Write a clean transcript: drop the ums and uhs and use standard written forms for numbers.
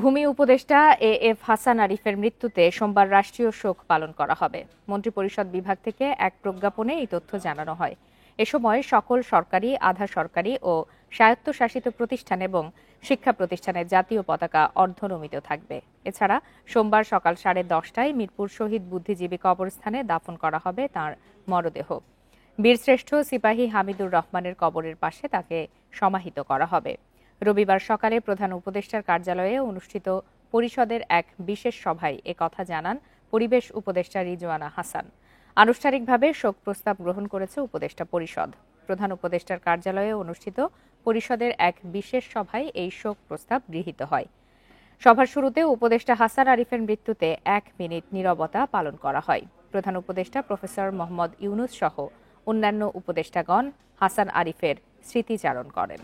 ভূমি উপদেষ্টা এএফ হাসান আরিফের মৃত্যুতে সোমবার রাষ্ট্রীয় শোক পালন করা হবে। মন্ত্রিপরিষদ বিভাগ থেকে এক প্রজ্ঞাপনে এই তথ্য জানানো হয়। এ সময় সকল সরকারি, আধা সরকারি ও স্বায়ত্তশাসিত প্রতিষ্ঠান এবং শিক্ষা প্রতিষ্ঠানের জাতীয় পতাকা অর্ধনমিত থাকবে। এছাড়া সোমবার সকাল 10:30টায় মিরপুর শহীদ বুদ্ধিজীবী কবরস্থানে দাফন করা হবে তাঁর মরদেহ। বীরশ্রেষ্ঠ সিপাহী হামিদুর রহমানের কবরের পাশে তাকে সমাহিত করা হবে। রবিবার সকালে প্রধান উপদেষ্টার কার্যালয়ে অনুষ্ঠিত পরিষদের এক বিশেষ সভায় একথা জানান পরিবেশ উপদেষ্টা রিজওয়ানা হাসান। আনুষ্ঠানিকভাবে শোক প্রস্তাব গ্রহণ করেছে উপদেষ্টা পরিষদ। প্রধান উপদেষ্টার কার্যালয়ে অনুষ্ঠিত পরিষদের এক বিশেষ সভায় এই শোক প্রস্তাব গৃহীত হয়। সভার শুরুতে উপদেষ্টা হাসান আরিফের মৃত্যুতে 1 মিনিট নীরবতা পালন করা হয়। প্রধান উপদেষ্টা প্রফেসর মোহাম্মদ ইউনুস সহ অন্যান্য উপদেষ্টাগণ হাসান আরিফের স্মৃতিচারণ করেন।